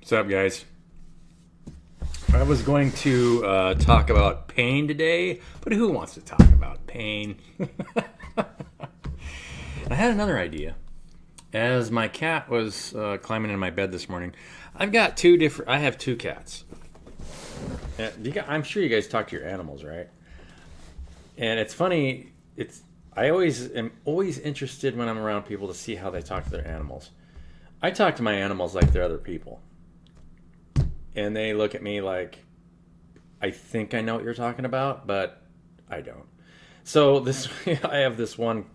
What's up, guys? I was going to talk about pain today, but who wants to talk about pain? I had another idea. As my cat was climbing in my bed this morning, I have two cats. I'm sure you guys talk to your animals, right? And it's funny. I always am interested when I'm around people to see how they talk to their animals. I talk to my animals like they're other people. And they look at me like, I think I know what you're talking about, but I don't. So I have this one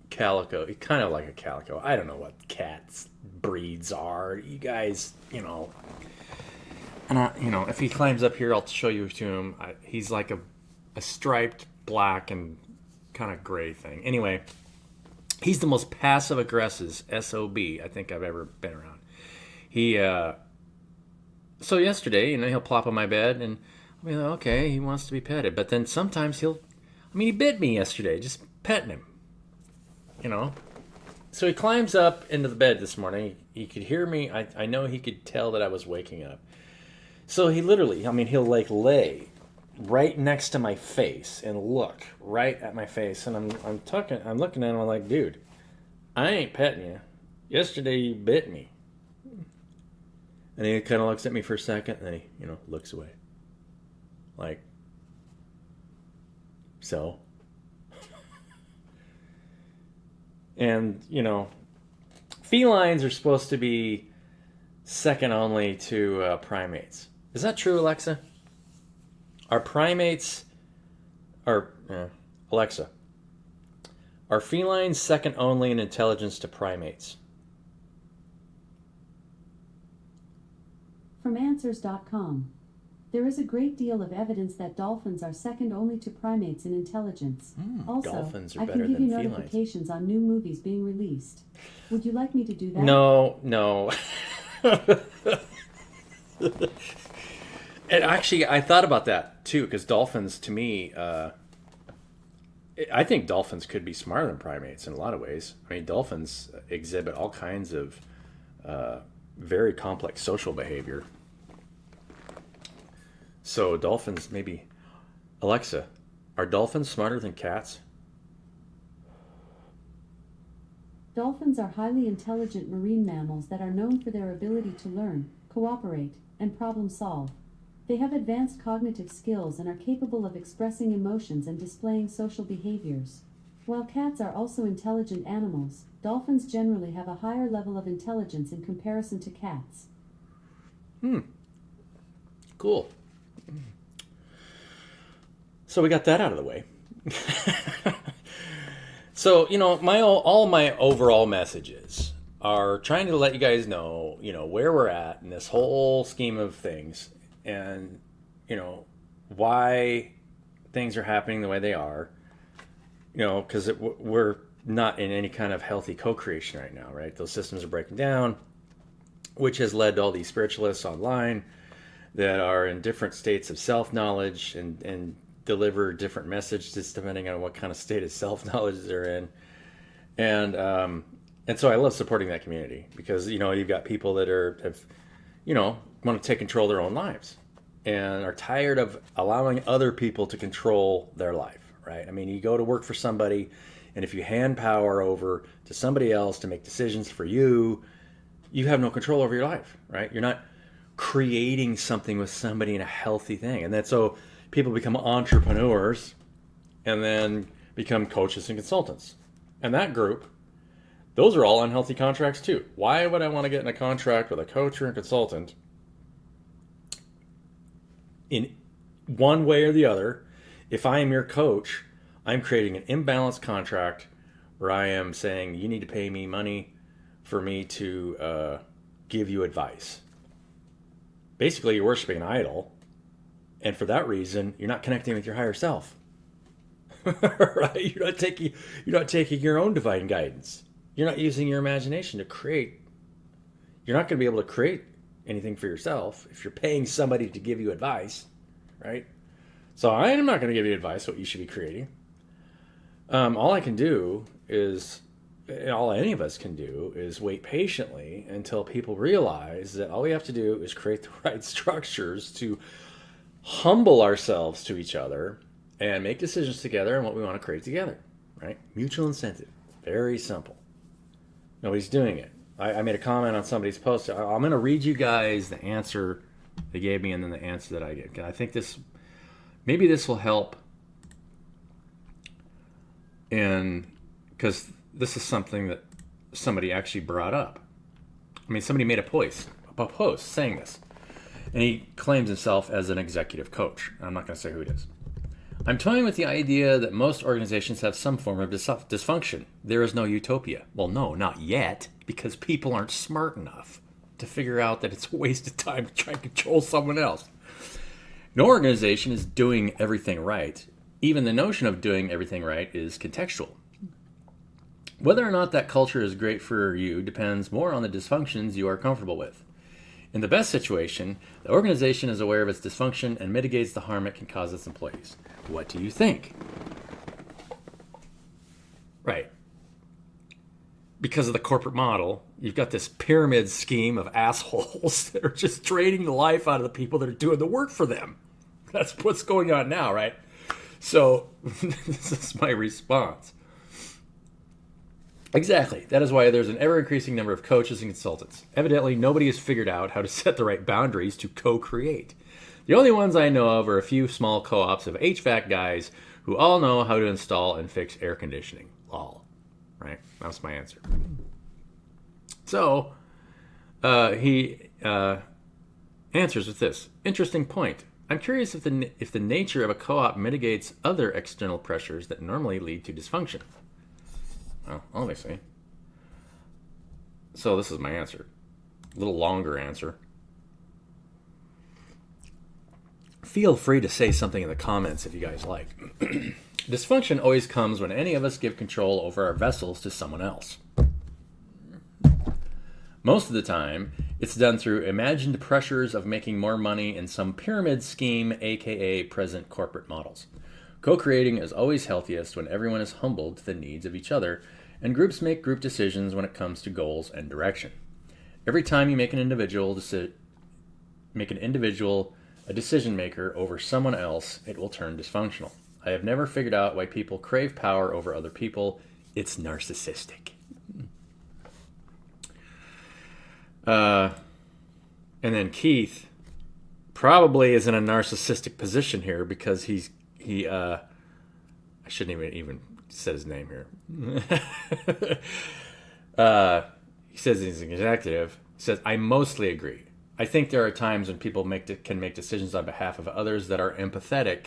calico, kind of like a calico. I don't know what cats breeds are. You guys, and if he climbs up here, I'll show you to him. He's like a striped black and kind of gray thing. Anyway, he's the most passive aggressive SOB I think I've ever been around. So yesterday, he'll plop on my bed and I'll be like, okay, he wants to be petted. But then sometimes he bit me yesterday, just petting him, So he climbs up into the bed this morning. He could hear me. I know he could tell that I was waking up. So he literally, he'll like lay right next to my face and look right at my face. And I'm looking at him, I'm like, dude, I ain't petting you. Yesterday you bit me. And he kind of looks at me for a second, and then he, looks away. Like, so. And, felines are supposed to be second only to primates. Is that true, Alexa? Alexa, are felines second only in intelligence to primates? From Answers.com. There is a great deal of evidence that dolphins are second only to primates in intelligence. Also, dolphins are I better can give you than felines. notifications on new movies being released. Would you like me to do that? No. And actually, I thought about that too, because dolphins, to me, I think dolphins could be smarter than primates in a lot of ways. Dolphins exhibit all kinds of very complex social behavior. So dolphins, maybe. Alexa, are dolphins smarter than cats? Dolphins are highly intelligent marine mammals that are known for their ability to learn, cooperate, and problem solve. They have advanced cognitive skills and are capable of expressing emotions and displaying social behaviors. While cats are also intelligent animals, dolphins generally have a higher level of intelligence in comparison to cats. Cool. So we got that out of the way. So, all my overall messages are trying to let you guys know, where we're at in this whole scheme of things and, why things are happening the way they are, because we're not in any kind of healthy co-creation right now, right? Those systems are breaking down, which has led to all these spiritualists online that are in different states of self-knowledge and deliver different messages depending on what kind of state of self-knowledge they're in. And so I love supporting that community because, you've got people that want to take control of their own lives and are tired of allowing other people to control their life, right? You go to work for somebody, and if you hand power over to somebody else to make decisions for you, you have no control over your life, right? You're not creating something with somebody in a healthy thing. And that's so people become entrepreneurs and then become coaches and consultants. And that group, those are all unhealthy contracts too. Why would I want to get in a contract with a coach or a consultant in one way or the other? If I am your coach, I'm creating an imbalanced contract where I am saying you need to pay me money for me to give you advice. Basically, you're worshiping an idol, and for that reason, you're not connecting with your higher self. Right? You're not taking your own divine guidance. You're not using your imagination to create. You're not going to be able to create anything for yourself if you're paying somebody to give you advice, right? So I am not going to give you advice what you should be creating. All I can do is all any of us can do is wait patiently until people realize that all we have to do is create the right structures to humble ourselves to each other and make decisions together on what we want to create together, right? Mutual incentive. Very simple. Nobody's doing it. I made a comment on somebody's post. I'm going to read you guys the answer they gave me and then the answer that I get. I think maybe this will help because this is something that somebody actually brought up. I mean, somebody made a post saying this. And he claims himself as an executive coach. I'm not going to say who it is. I'm toying with the idea that most organizations have some form of dysfunction. There is no utopia. Well, no, not yet, because people aren't smart enough to figure out that it's a waste of time to try and control someone else. No organization is doing everything right. Even the notion of doing everything right is contextual. Whether or not that culture is great for you depends more on the dysfunctions you are comfortable with. In the best situation, the organization is aware of its dysfunction and mitigates the harm it can cause its employees. What do you think? Right. Because of the corporate model, you've got this pyramid scheme of assholes that are just draining the life out of the people that are doing the work for them. That's what's going on now, right? So this is my response. Exactly. That is why there's an ever-increasing number of coaches and consultants. Evidently, nobody has figured out how to set the right boundaries to co-create. The only ones I know of are a few small co-ops of HVAC guys who all know how to install and fix air conditioning. Lol. Right? That's my answer. So, he answers with this. Interesting point. I'm curious if the nature of a co-op mitigates other external pressures that normally lead to dysfunction. Well, obviously. So this is my answer. A little longer answer. Feel free to say something in the comments if you guys like. Dysfunction always comes when any of us give control over our vessels to someone else. Most of the time, it's done through imagined pressures of making more money in some pyramid scheme, aka present corporate models. Co-creating is always healthiest when everyone is humbled to the needs of each other, and groups make group decisions when it comes to goals and direction. Every time you make an individual a decision maker over someone else, it will turn dysfunctional. I have never figured out why people crave power over other people. It's narcissistic. And then Keith probably is in a narcissistic position here because he I shouldn't even said his name here. He says he's an executive. He says, I mostly agree. I think there are times when people can make decisions on behalf of others that are empathetic,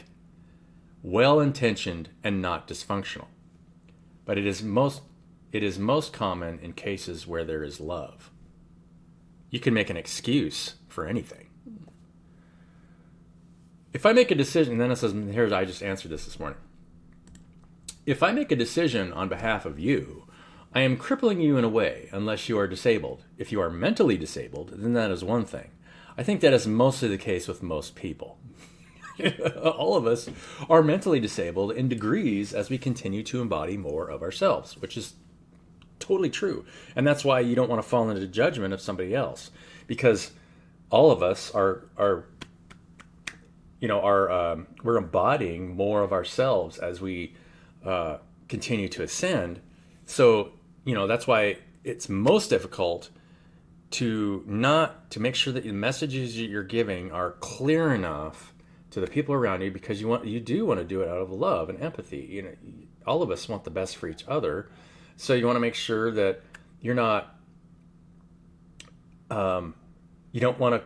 well-intentioned, and not dysfunctional. But it is most common in cases where there is love. You can make an excuse for anything. If I make a decision, and then it says, I just answered this morning. If I make a decision on behalf of you, I am crippling you in a way unless you are disabled. If you are mentally disabled, then that is one thing. I think that is mostly the case with most people. All of us are mentally disabled in degrees as we continue to embody more of ourselves, which is totally true. And that's why you don't want to fall into judgment of somebody else, because all of us we're embodying more of ourselves as we continue to ascend. So, that's why it's most difficult to make sure that the messages you're giving are clear enough to the people around you, because you do want to do it out of love and empathy. All of us want the best for each other. So you want to make sure that you're not, you don't want to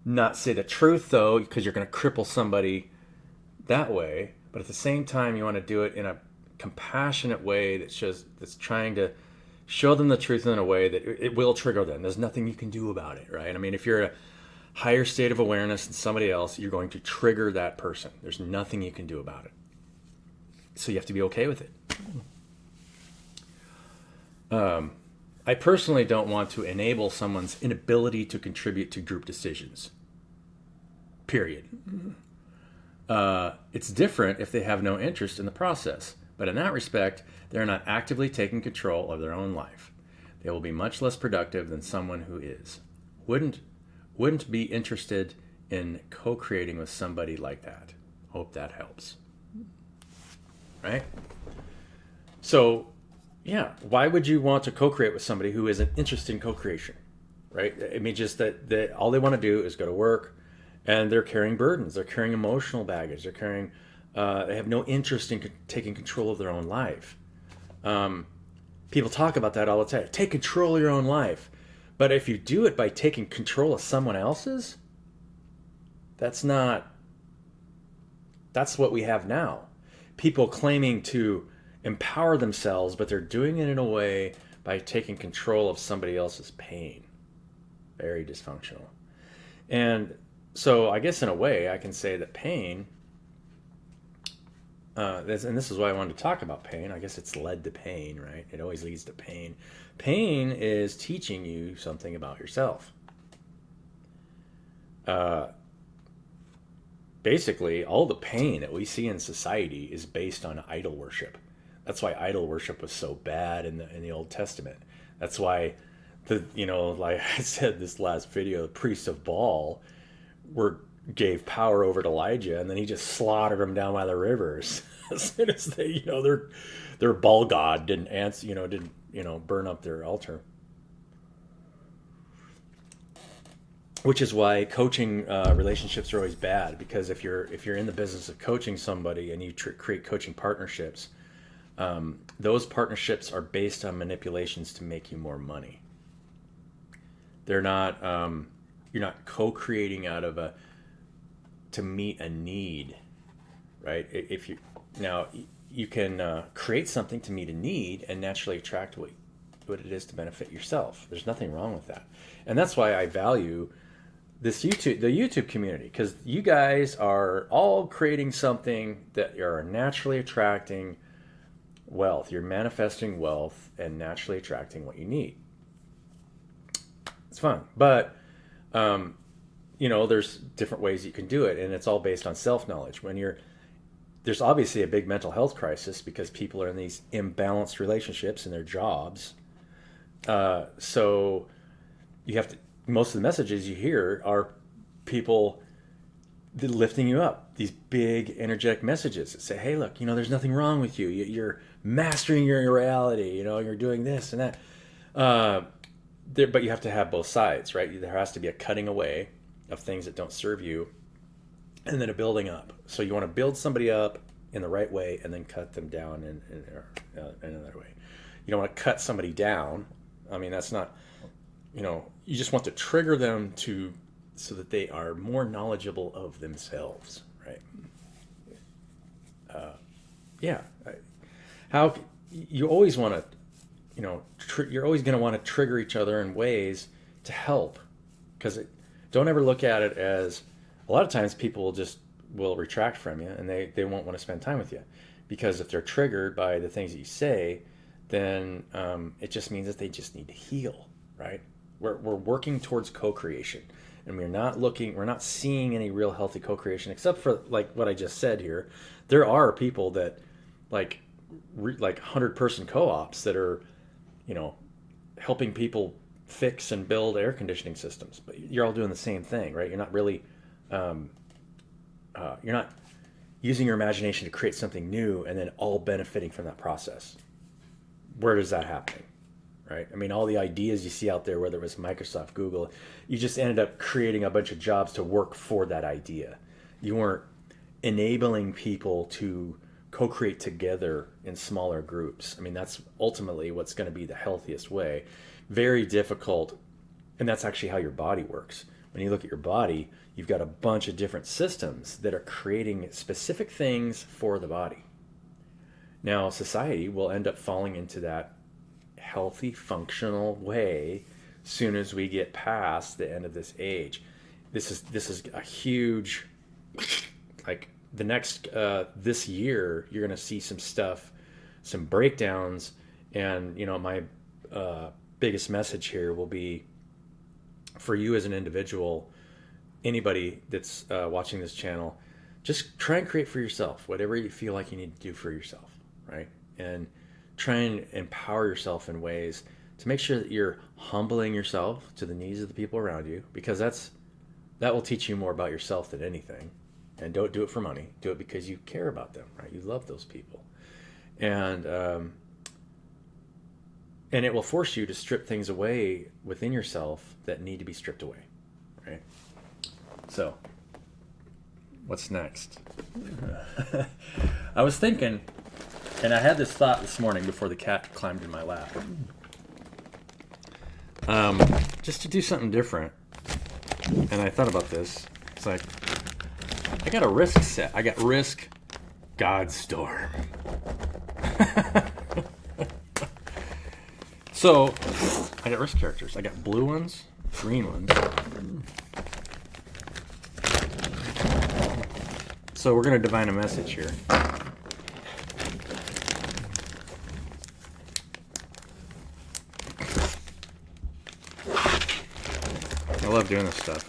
not say the truth though, because you're going to cripple somebody that way. But at the same time, you want to do it in a compassionate way that's trying to show them the truth in a way that it will trigger them. There's nothing you can do about it, right? I mean, if you're a higher state of awareness than somebody else, you're going to trigger that person. There's nothing you can do about it. So you have to be okay with it. I personally don't want to enable someone's inability to contribute to group decisions. Period. It's different if they have no interest in the process, but in that respect, they're not actively taking control of their own life. They will be much less productive than someone who is. Wouldn't be interested in co-creating with somebody like that. Hope that helps. Right? So, yeah, why would you want to co-create with somebody who isn't interested in co-creation? Right? I mean, just that all they want to do is go to work, and they're carrying burdens. They're carrying emotional baggage. They're carrying, they have no interest in taking control of their own life. People talk about that all the time. Take control of your own life. But if you do it by taking control of someone else's, that's what we have now. People claiming to empower themselves, but they're doing it in a way by taking control of somebody else's pain. Very dysfunctional. And so I guess in a way I can say that pain, and this is why I wanted to talk about pain. I guess it's led to pain, right? It always leads to pain. Pain is teaching you something about yourself. Basically, all the pain that we see in society is based on idol worship. That's why idol worship was so bad in the Old Testament. That's why like I said this last video, the priests of Baal gave power over to Elijah, and then he just slaughtered them down by the rivers as soon as they, their Baal god didn't answer, didn't burn up their altar. Which is why coaching relationships are always bad, because if you're in the business of coaching somebody and you create coaching partnerships, those partnerships are based on manipulations to make you more money. They're not. You're not co-creating to meet a need, right? If you can create something to meet a need and naturally attract what it is to benefit yourself. There's nothing wrong with that, and that's why I value the YouTube community, because you guys are all creating something that are naturally attracting wealth. You're manifesting wealth and naturally attracting what you need. It's fun, but there's different ways you can do it, and it's all based on self-knowledge. There's obviously a big mental health crisis because people are in these imbalanced relationships in their jobs. So you have to. Most of the messages you hear are people lifting you up. These big energetic messages that say, "Hey, look, there's nothing wrong with you. You're mastering your reality. You're doing this and that." But you have to have both sides, right? There has to be a cutting away of things that don't serve you, and then a building up. So you want to build somebody up in the right way, and then cut them down in another way. You don't want to cut somebody down. I mean, that's not. You just want to trigger them so that they are more knowledgeable of themselves, right? How you always want to, you're always going to want to trigger each other in ways to help, because don't ever look at it as, a lot of times people will retract from you, and they won't want to spend time with you, because if they're triggered by the things that you say, then it just means that they just need to heal, right? We're working towards co-creation, and we're not seeing any real healthy co-creation, except for like what I just said here. There are people that like 100-person co-ops that are, helping people fix and build air conditioning systems, but you're all doing the same thing, right? You're not really, you're not using your imagination to create something new and then all benefiting from that process. Where does that happen? Right? I mean, all the ideas you see out there, whether it was Microsoft, Google, you just ended up creating a bunch of jobs to work for that idea. You weren't enabling people to co-create together in smaller groups. I mean, that's ultimately what's going to be the healthiest way. Very difficult, and that's actually how your body works. When you look at your body, you've got a bunch of different systems that are creating specific things for the body. Now, society will end up falling into that healthy, functional way soon as we get past the end of this age. This is a huge, like the next this year you're going to see some stuff, some breakdowns, and my biggest message here will be for you as an individual, anybody that's watching this channel, just try and create for yourself whatever you feel like you need to do for yourself, right? And try and empower yourself in ways to make sure that you're humbling yourself to the needs of the people around you, because that will teach you more about yourself than anything. And don't do it for money. Do it because you care about them, right? You love those people, and it will force you to strip things away within yourself that need to be stripped away, right? So, what's next? I was thinking, and I had this thought this morning before the cat climbed in my lap. Just to do something different. And I thought about this. It's like, I got a Risk set. I got Risk Godstorm. So, I got Risk characters. I got blue ones, green ones. So we're going to divine a message here. I love doing this stuff.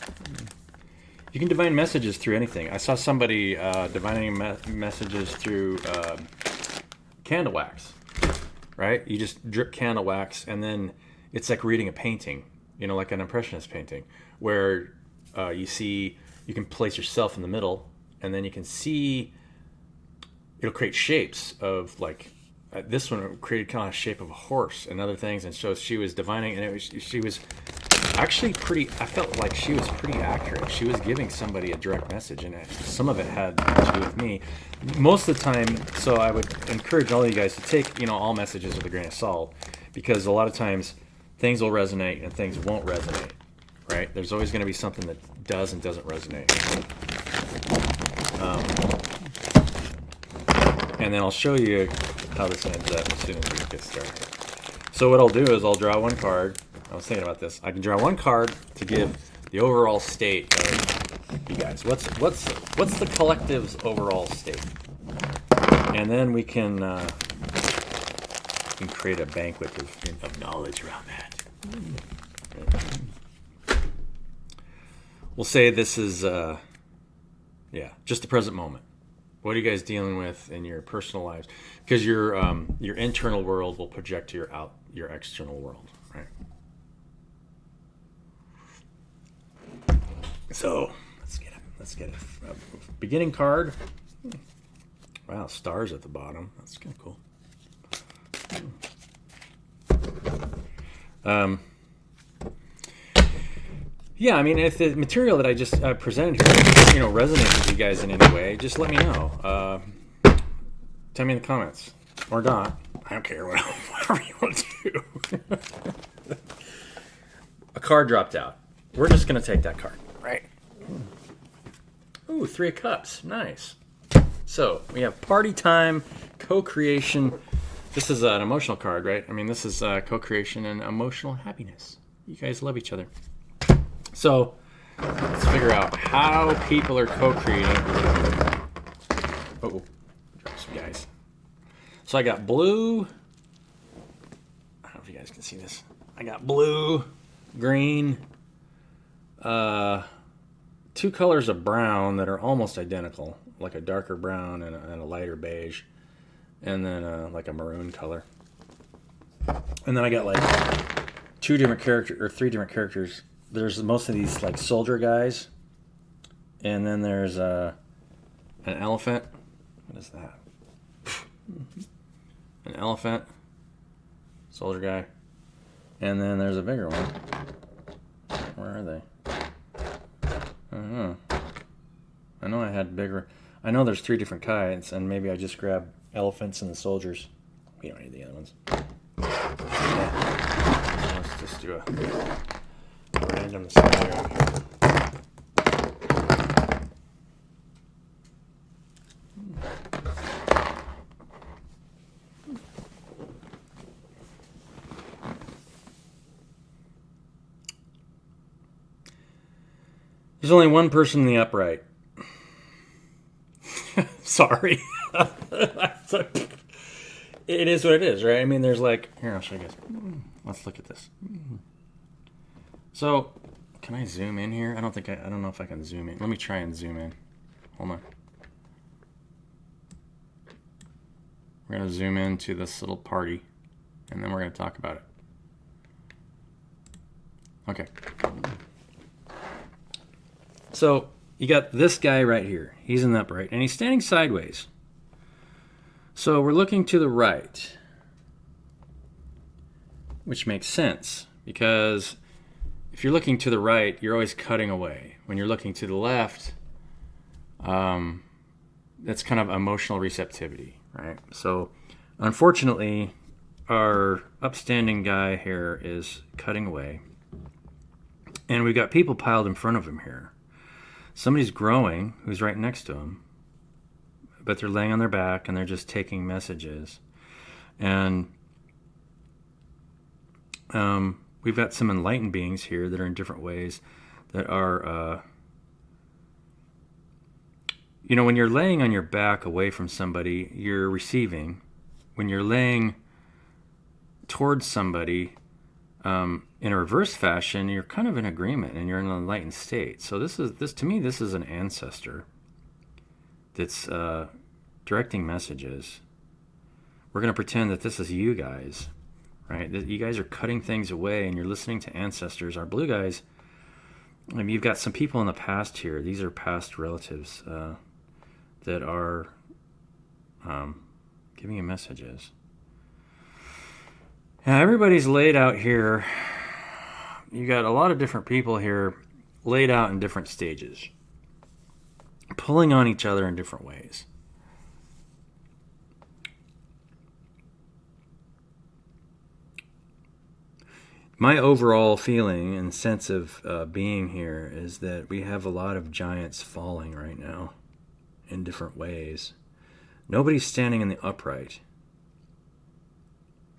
You can divine messages through anything. I saw somebody divining messages through candle wax, right? You just drip candle wax, and then it's like reading a painting, like an impressionist painting, where you can place yourself in the middle, and then you can see, it'll create shapes of this one created kind of a shape of a horse and other things, and so she was divining, and she was actually I felt like she was pretty accurate. She was giving somebody a direct message, and some of it had to do with me. Most of the time, so I would encourage all of you guys to take, all messages with a grain of salt, because a lot of times things will resonate and things won't resonate, right? There's always going to be something that does and doesn't resonate. And then I'll show you how this ends up as soon as we get started. So what I'll do is I'll draw one card. I was thinking about this. I can draw one card to give the overall state of you guys. What's the collective's overall state? And then we can create a banquet of knowledge around that. We'll say this is just the present moment. What are you guys dealing with in your personal lives? Because your internal world will project to your external world, right? So let's get a beginning card. Wow, stars at the bottom. That's kind of cool. Yeah, I mean, if the material that I just presented here, resonates with you guys in any way, just let me know. Tell me in the comments, or not. I don't care. Whatever you want to do. A card dropped out. We're just gonna take that card, right? Ooh, 3 of Cups. Nice. So we have party time, co-creation. This is an emotional card, right? I mean, this is co-creation and emotional happiness. You guys love each other. So let's figure out how people are co-creating. Oh, drop some guys. So I got blue. I don't know if you guys can see this. I got blue, green, 2 colors of brown that are almost identical, like a darker brown and a lighter beige, and then like a maroon color. And then I got like 3 different characters. There's most of these like soldier guys, and then there's an elephant. What is that? An elephant, soldier guy, and then there's a bigger one. Where are they? I don't know. I know I had bigger. I know there's 3 different kinds, and maybe I just grabbed elephants and the soldiers. We don't need the other ones. Yeah. Let's just do a random scenario. There's only one person in the upright. Sorry. It is what it is, right? I mean, there's like... Here, I'll show you guys. Let's look at this. So, can I zoom in here? I don't know if I can zoom in. Let me try and zoom in. Hold on. We're going to zoom into this little party, and then we're going to talk about it. Okay. So you got this guy right here. He's in the upright, and he's standing sideways. So we're looking to the right, which makes sense, because if you're looking to the right, you're always cutting away. When you're looking to the left, that's kind of emotional receptivity, right? So unfortunately, our upstanding guy here is cutting away, and we've got people piled in front of him here. Somebody's growing who's right next to him, but they're laying on their back and they're just taking messages. And we've got some enlightened beings here that are in different ways that are, when you're laying on your back away from somebody, you're receiving. When you're laying towards somebody in a reverse fashion, you're kind of in agreement and you're in an enlightened state. So this to me, this is an ancestor that's directing messages. We're going to pretend that this is you guys, right? That you guys are cutting things away and you're listening to ancestors. Our blue guys, I mean, you've got some people in the past here. These are past relatives that are giving you messages. Now, everybody's laid out here. You got a lot of different people here laid out in different stages, pulling on each other in different ways. My overall feeling and sense of being here is that we have a lot of giants falling right now in different ways. Nobody's standing in the upright.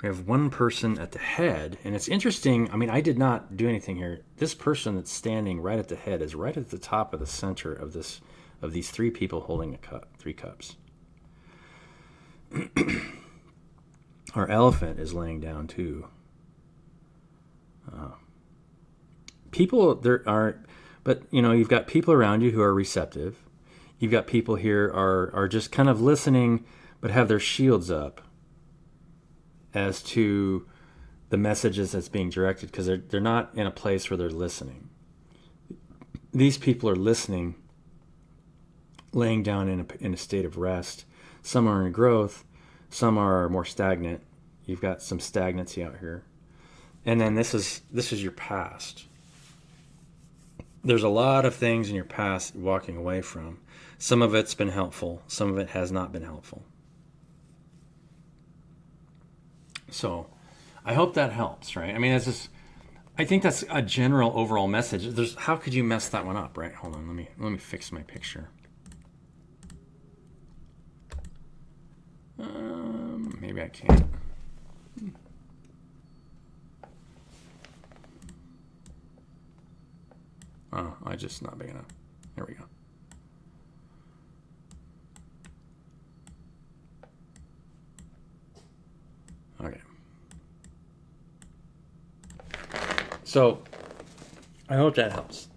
We have one person at the head, and it's interesting. I mean, I did not do anything here. This person that's standing right at the head is right at the top of the center of these three people holding a cup, 3 cups. Our elephant is laying down too. People there are, but you've got people around you who are receptive. You've got people here are just kind of listening, but have their shields up as to the messages that's being directed, because they're not in a place where they're listening. These people are listening, laying down in a state of rest. Some are in growth, some are more stagnant. You've got some stagnancy out here. And then this is your past. There's a lot of things in your past you're walking away from. Some of it's been helpful, some of it has not been helpful. So I hope that helps, right? I mean, I think that's a general overall message. How could you mess that one up, right? Hold on, let me fix my picture. Maybe I can't. Oh, I just not big enough. There we go. Okay. So, I hope that helps.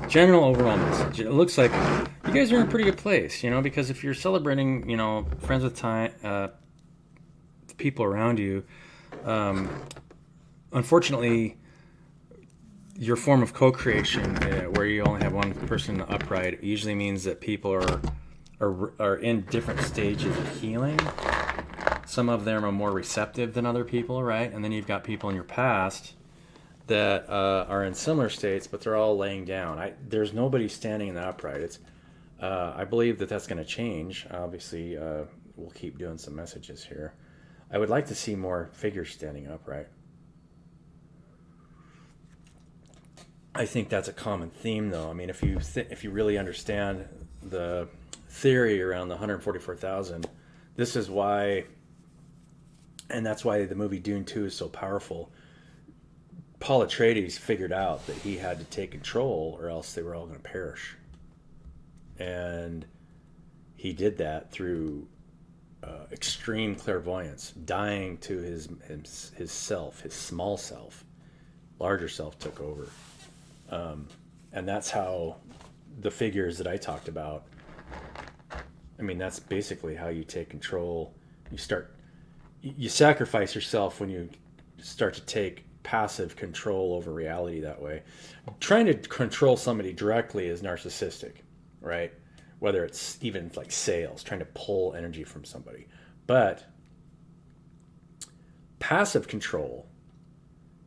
General overall message. It looks like you guys are in a pretty good place, because if you're celebrating, friends with time, the people around you, unfortunately, your form of co-creation, where you only have one person upright, usually means that people are in different stages of healing. Some of them are more receptive than other people, right? And then you've got people in your past that are in similar states, but they're all laying down. There's nobody standing in the upright. I believe that's going to change. Obviously, we'll keep doing some messages here. I would like to see more figures standing upright. I think that's a common theme, though. I mean, if you really understand the theory around the 144,000, this is why, and that's why the movie Dune 2 is so powerful. Paul Atreides figured out that he had to take control, or else they were all going to perish. And he did that through extreme clairvoyance, dying to his self, his small self. Larger self took over. And that's how the figures that I talked about I mean, that's basically how you take control. You sacrifice yourself when you start to take passive control over reality that way. Trying to control somebody directly is narcissistic, right? Whether it's even like sales, trying to pull energy from somebody. But passive control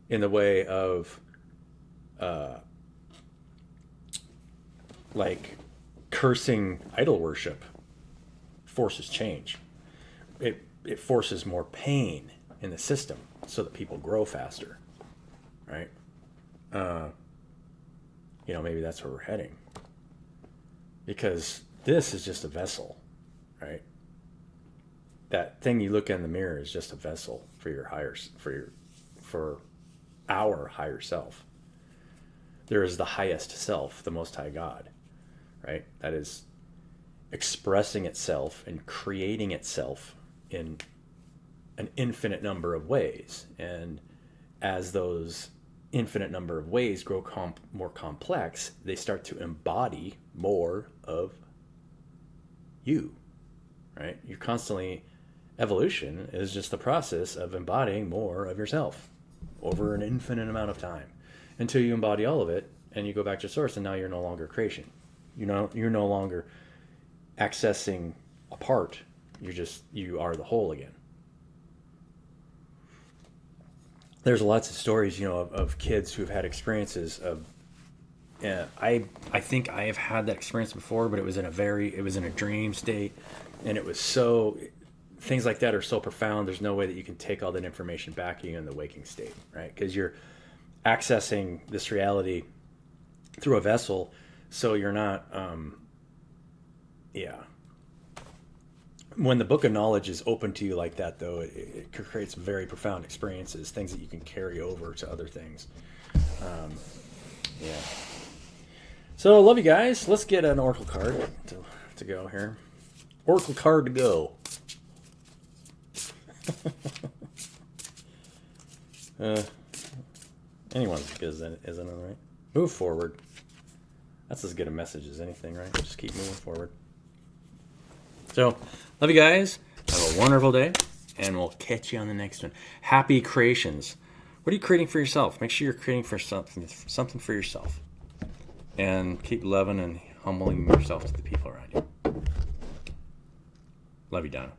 in the way of like cursing idol worship forces change. It forces more pain in the system so that people grow faster, right? Maybe that's where we're heading, because this is just a vessel, right? That thing you look in the mirror is just a vessel for our higher self. There is the highest self, the Most High God, right? That is expressing itself and creating itself in an infinite number of ways. And as those infinite number of ways grow more complex, they start to embody more of you, right? You're constantly, evolution is just the process of embodying more of yourself over an infinite amount of time until you embody all of it and you go back to source, and now you're no longer creation. You're no longer accessing a part. You are the whole again. There's lots of stories, of kids who've had experiences of. I think I have had that experience before, but it was in a dream state, and it was so. Things like that are so profound. There's no way that you can take all that information back to you in the waking state, right? Because you're accessing this reality through a vessel, so you're not. When the book of knowledge is open to you like that, though, it creates very profound experiences, things that you can carry over to other things. So, love you guys. Let's get an oracle card to go here. Oracle card to go. Anyone's as good as it, isn't it, right? Move forward. That's as good a message as anything, right? Just keep moving forward. So, love you guys. Have a wonderful day, and we'll catch you on the next one. Happy creations. What are you creating for yourself? Make sure you're creating for something for yourself. And keep loving and humbling yourself to the people around you. Love you, Donna.